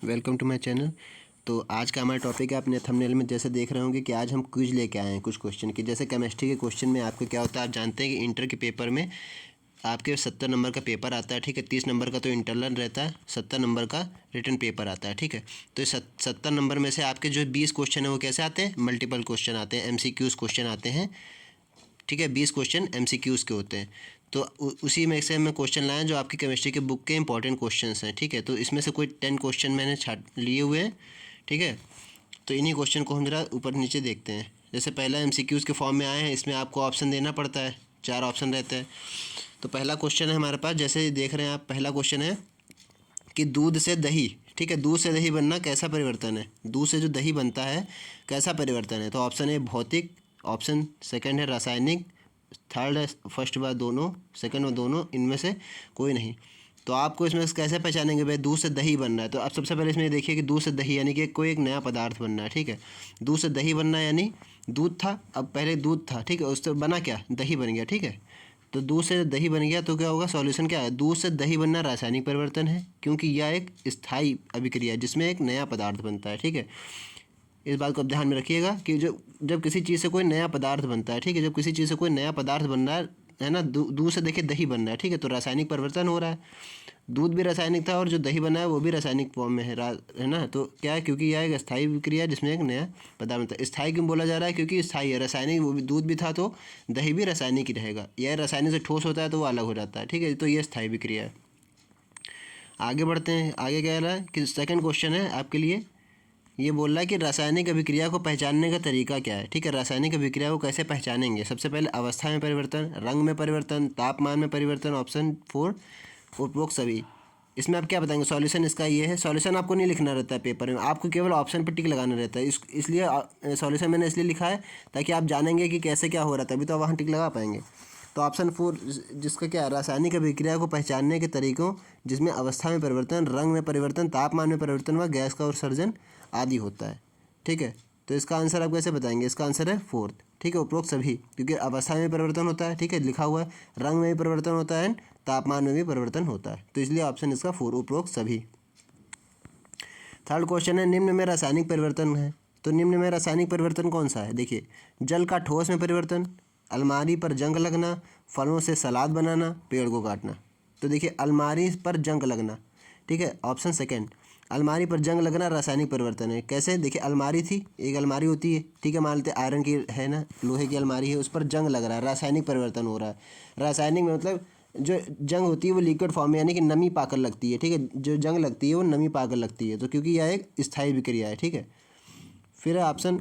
Welcome to my channel. तो आज का हमारा टॉपिक है, अपने थंबनेल में जैसे देख रहे होंगे कि आज हम क्विज लेके आए हैं कुछ क्वेश्चन की। जैसे केमिस्ट्री के क्वेश्चन में आपको क्या होता है, आप जानते हैं कि इंटर के पेपर में आपके 70 नंबर का पेपर आता है, ठीक है। 30 नंबर का तो इंटरनल रहता है, 70 नंबर का रिटन पेपर आता है, ठीक है। तो 70 नंबर में से आपके जो 20 क्वेश्चन है वो कैसे आते हैं, मल्टीपल क्वेश्चन आते हैं, MCQs क्वेश्चन आते हैं, ठीक है। 20 क्वेश्चन MCQs के होते हैं। तो उसी में से मैं क्वेश्चन लाया जो आपकी केमिस्ट्री के बुक के इंपॉर्टेंट क्वेश्चंस हैं, ठीक है। तो इसमें से कोई 10 क्वेश्चन मैंने छाट लिए हुए हैं, ठीक है। तो इन्हीं क्वेश्चन को हम जरा ऊपर नीचे देखते हैं। जैसे पहला MCQs के फॉर्म में आए हैं, इसमें आपको ऑप्शन देना पड़ता है, 4 ऑप्शन रहते हैं। तो पहला क्वेश्चन है हमारे पास, जैसे देख रहे हैं आप, पहला क्वेश्चन है कि दूध से दही, ठीक है, दूध से दही बनना कैसा परिवर्तन है, दूध से जो दही बनता है कैसा परिवर्तन है। तो ऑप्शन ए भौतिक, ऑप्शन सेकंड है रासायनिक, थर्ड है फर्स्ट व दोनों, सेकंड व दोनों, इनमें से कोई नहीं। तो आपको इसमें से कैसे पहचानेंगे भाई दूध से दही बनना है। तो आप सबसे पहले इसमें देखिए कि दूध से दही यानी कि कोई एक नया पदार्थ बनना है, ठीक है। दूध से दही बनना है यानी दूध था, अब पहले दूध था, ठीक है, उससे बना क्या, दही बन गया, ठीक है। तो दूध से दही बन गया तो क्या होगा, सॉल्यूशन क्या है, दूध से दही बनना रासायनिक परिवर्तन है, क्योंकि यह एक स्थायी अभिक्रिया है जिसमें एक नया पदार्थ बनता है, ठीक है। इस बात को आप ध्यान में रखिएगा कि जब किसी चीज़ से कोई नया पदार्थ बनता है, ठीक है, जब किसी चीज़ से कोई नया पदार्थ बन रहा है ना, दूध से देखिए दही बन रहा है, ठीक है, तो रासायनिक परिवर्तन हो रहा है। दूध भी रासायनिक था और जो दही बना है वो भी रासायनिक फॉर्म में है ना। तो क्या है, क्योंकि यह एक स्थायी विक्रिया जिसमें एक नया पदार्थ बनता है। स्थायी क्यों बोला जा रहा है, क्योंकि स्थायी है, रासायनिक वो भी दूध भी था तो दही भी रासायनिक ही रहेगा। यह रासायनिक से ठोस होता है तो वो अलग हो जाता है, ठीक है। तो ये स्थायी विक्रिया है। आगे बढ़ते हैं, आगे क्या रहा है कि सेकंड क्वेश्चन है आपके लिए, ये बोल रहा है कि रासायनिक अभिक्रिया को पहचानने का तरीका क्या है, ठीक है। रासायनिक अभिक्रिया को कैसे पहचानेंगे, सबसे पहले अवस्था में परिवर्तन, रंग में परिवर्तन, तापमान में परिवर्तन, ऑप्शन 4 उपरोक्त सभी। इसमें आप क्या बताएंगे, सॉल्यूशन इसका ये है। सॉल्यूशन आपको नहीं लिखना रहता है पेपर में, आपको केवल ऑप्शन पर टिक लगाना रहता है। इसलिए सॉल्यूशन मैंने इसलिए लिखा है ताकि आप जानेंगे कि कैसे क्या हो रहा था, तभी तो वहाँ टिक लगा पाएंगे। तो ऑप्शन 4 जिसका क्या है, रासायनिक अभिक्रिया को पहचानने के तरीकों जिसमें अवस्था में परिवर्तन, रंग में परिवर्तन, तापमान में परिवर्तन व गैस का उत्सर्जन आदि होता है, ठीक है। तो इसका आंसर आप कैसे बताएंगे, इसका आंसर है 4, ठीक है, उपरोक्त सभी, क्योंकि अवस्था में परिवर्तन होता है, ठीक है, लिखा हुआ है, रंग में भी परिवर्तन होता है, तापमान में भी परिवर्तन होता है, तो इसलिए ऑप्शन इसका 4 उपरोक्त सभी। थर्ड क्वेश्चन है, निम्न में रासायनिक परिवर्तन है। तो निम्न में रासायनिक परिवर्तन कौन सा है, देखिए, जल का ठोस में परिवर्तन, अलमारी पर जंग लगना, फलों से सलाद बनाना, पेड़ को काटना। तो देखिए अलमारी पर जंग लगना, ठीक है, ऑप्शन सेकंड, अलमारी पर जंग लगना रासायनिक परिवर्तन है। कैसे, देखिए अलमारी थी, एक अलमारी होती है, ठीक है, मान लेते आयरन की है ना, लोहे की अलमारी है, उस पर जंग लग रहा है, रासायनिक परिवर्तन हो रहा है। रासायनिक में मतलब जो जंग होती है वो लिक्विड फॉर्म में यानी कि नमी पाकर लगती है, ठीक है, जो जंग लगती है वो नमी पाकर लगती है, तो क्योंकि यह एक स्थायी विक्रिया है, ठीक है। फिर है ऑप्शन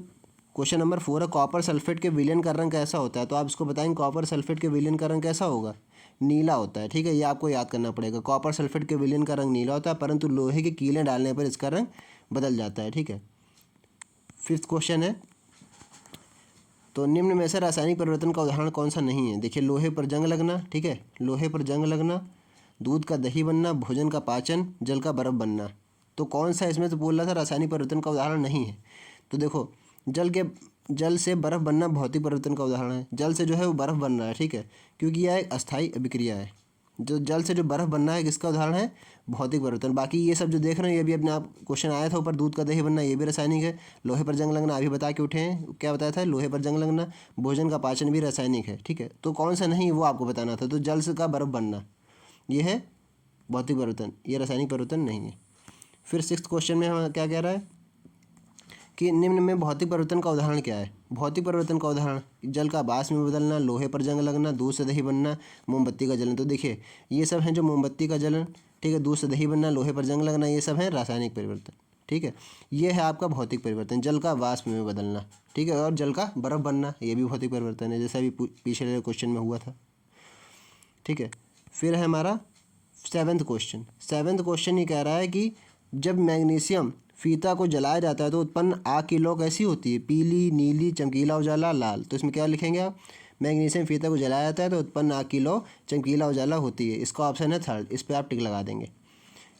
क्वेश्चन नंबर 4 है, कॉपर सल्फेट के विलयन का रंग कैसा होता है। तो आप इसको बताएंगे कॉपर सल्फेट के विलयन का रंग कैसा होगा, नीला होता है, ठीक है, ये आपको याद करना पड़ेगा। कॉपर सल्फेट के विलयन का रंग नीला होता है, परंतु लोहे के कीलें डालने पर इसका रंग बदल जाता है, ठीक है। फिफ्थ क्वेश्चन है, तो निम्न में से रासायनिक परिवर्तन का उदाहरण कौन सा नहीं है। देखिए लोहे पर जंग लगना, ठीक है, लोहे पर जंग लगना, दूध का दही बनना, भोजन का पाचन, जल का बर्फ बनना। तो कौन सा इसमें तो बोल रहा था रासायनिक परिवर्तन का उदाहरण नहीं है। तो देखो जल से बर्फ़ बनना भौतिक परिवर्तन का उदाहरण है, जल से जो है वो बर्फ़ बन रहा है, ठीक है, क्योंकि यह एक अस्थायी अभिक्रिया है। जो जल से जो बर्फ़ बनना है किसका उदाहरण है, भौतिक परिवर्तन। बाकी ये सब जो देख रहे हैं ये भी अपने आप क्वेश्चन आया था ऊपर, दूध का दही बनना ये भी रासायनिक है, लोहे पर जंग लगना अभी बता के उठे हैं, क्या बताया था, लोहे पर जंग लगना, भोजन का पाचन भी रासायनिक है, ठीक है। तो कौन सा नहीं वो आपको बताना था। तो जल से का बर्फ़ बनना ये है भौतिक परिवर्तन, ये रासायनिक परिवर्तन नहीं है। फिर सिक्स्थ क्वेश्चन में हम क्या कह रहा है कि निम्न में भौतिक परिवर्तन का उदाहरण क्या है। भौतिक परिवर्तन का उदाहरण, जल का बाष्प में बदलना, लोहे पर जंग लगना, दूध से दही बनना, मोमबत्ती का जलन। तो देखिए ये सब हैं जो मोमबत्ती का जलन, ठीक है, दूध से दही बनना, लोहे पर जंग लगना, ये सब हैं रासायनिक परिवर्तन, ठीक है। ये है आपका भौतिक परिवर्तन, जल का वाष्प में बदलना, ठीक है, और जल का बर्फ बनना, ये भी भौतिक परिवर्तन है, जैसा अभी पिछले क्वेश्चन में हुआ था, ठीक है। फिर है हमारा सेवन्थ क्वेश्चन। सेवन्थ क्वेश्चन ये कह रहा है कि जब मैग्नीशियम फीता को जलाया जाता है तो उत्पन्न आग की लौ कैसी होती है, पीली, नीली, चमकीला उजाला, लाल। तो इसमें क्या लिखेंगे आप, मैग्नीशियम फीता को जलाया जाता है तो उत्पन्न आग की लौ चमकीला उजाला होती है, इसका ऑप्शन है थर्ड, इस पर आप टिक लगा देंगे।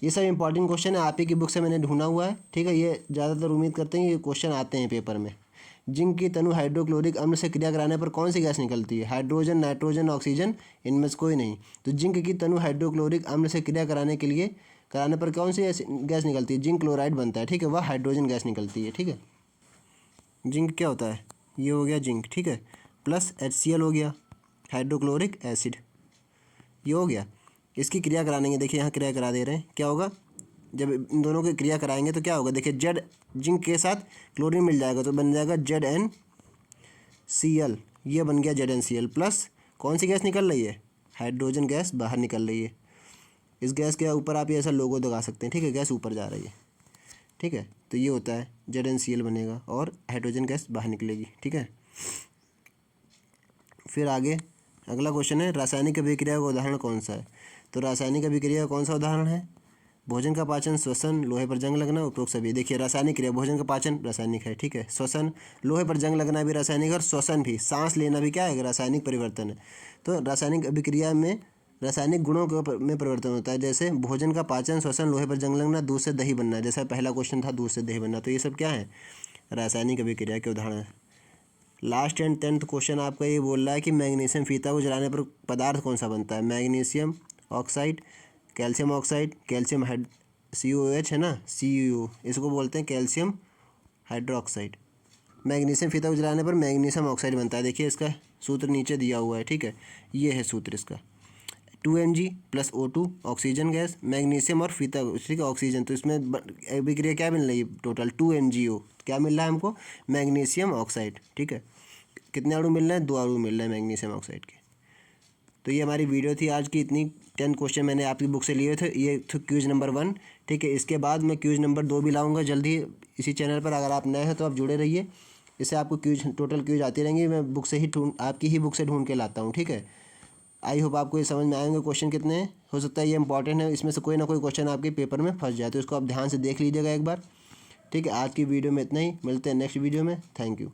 ये सब इंपॉर्टेंट क्वेश्चन है, आप ही की बुक से मैंने ढूंढा हुआ है, ठीक है। ये ज़्यादातर उम्मीद करते हैं ये क्वेश्चन आते हैं पेपर में। जिंक की तनु हाइड्रोक्लोरिक अम्ल से क्रिया कराने पर कौन सी गैस निकलती है, हाइड्रोजन, नाइट्रोजन, ऑक्सीजन, इनमें से कोई नहीं। तो जिंक की तनु हाइड्रोक्लोरिक अम्ल से क्रिया कराने के लिए कराने पर कौन सी गैस निकलती है? जिंक क्लोराइड बनता है, ठीक है, वह हाइड्रोजन गैस निकलती है, ठीक है। जिंक क्या होता है? ये हो गया जिंक, ठीक है, प्लस HCl हो गया, हाइड्रोक्लोरिक एसिड, ये हो गया। इसकी क्रिया कराएंगे, देखिए यहाँ क्रिया करा दे रहे हैं, क्या होगा जब इन दोनों की क्रिया कराएंगे तो क्या होगा? देखिए जेड जिंक के साथ क्लोरीन मिल जाएगा तो बन जाएगा ZnCl, ये बन गया ZnCl प्लस कौन सी गैस निकल रही है? हाइड्रोजन गैस बाहर निकल रही है। इस गैस के ऊपर आप ये ऐसा लोगो दगा सकते हैं, ठीक है, गैस ऊपर जा रही है, ठीक है, तो ये होता है ZnCl बनेगा और हाइड्रोजन गैस बाहर निकलेगी, ठीक है। फिर आगे अगला क्वेश्चन है रासायनिक अभिक्रिया का उदाहरण कौन सा है? तो रासायनिक अभिक्रिया का कौन सा उदाहरण है? भोजन का पाचन, श्वसन, लोहे पर जंग लगना, उपरोक्त सभी। देखिए रासायनिक क्रिया, भोजन का पाचन रासायनिक है, ठीक है, श्वसन, लोहे पर जंग लगना भी रासायनिक है, और श्वसन भी, सांस लेना भी क्या है? रासायनिक परिवर्तन है। तो रासायनिक अभिक्रिया में रासायनिक गुणों में परिवर्तन होता है, जैसे भोजन का पाचन, श्वसन, लोहे पर जंग लगना, दूध से दही बनना, जैसा पहला क्वेश्चन था दूध से दही बनना, तो ये सब क्या है? रासायनिक अभिक्रिया के उदाहरण है। लास्ट एंड 10th क्वेश्चन आपका ये बोल रहा है कि मैग्नीशियम फीता को जलाने पर पदार्थ कौन सा बनता है? Magnesium oxide, calcium oxide, calcium COH है ना, CuO, इसको बोलते हैं कैल्शियम हाइड्रोक्साइड। मैग्नीशियम फीता को जलाने पर मैग्नीशियम ऑक्साइड बनता है। देखिए इसका सूत्र नीचे दिया हुआ है, ठीक है, ये है सूत्र इसका, 2Mg + O2 oxygen gas, magnesium और फीता, ठीक है, ऑक्सीजन, तो इसमें अभिक्रिया क्या मिल रही है? टोटल 2MgO, क्या मिल रहा है हमको? मैग्नीशियम ऑक्साइड, ठीक है। कितने अणु मिल रहे हैं? 2 अणु मिल रहे हैं मैग्नीशियम ऑक्साइड के। तो ये हमारी वीडियो थी आज की, इतनी 10 क्वेश्चन मैंने आपकी बुक से लिए थे, ये थे क्यूज नंबर 1, ठीक है। इसके बाद मैं क्यूज नंबर 2 भी लाऊंगा जल्दी इसी चैनल पर। अगर आप नए हैं तो आप जुड़े रहिए, इससे आपको टोटल क्यूज आती रहेंगी, मैं बुक से ही आपकी ही बुक से ढूंढ के लाता हूँ, ठीक है। आई होप आपको ये समझ में आएंगे क्वेश्चन कितने हैं। हो सकता है ये इंपॉर्टेंट है, इसमें से कोई ना कोई क्वेश्चन आपके पेपर में फंस जाए, तो इसको आप ध्यान से देख लीजिएगा एक बार, ठीक है। आज की वीडियो में इतना ही, मिलते हैं नेक्स्ट वीडियो में, थैंक यू।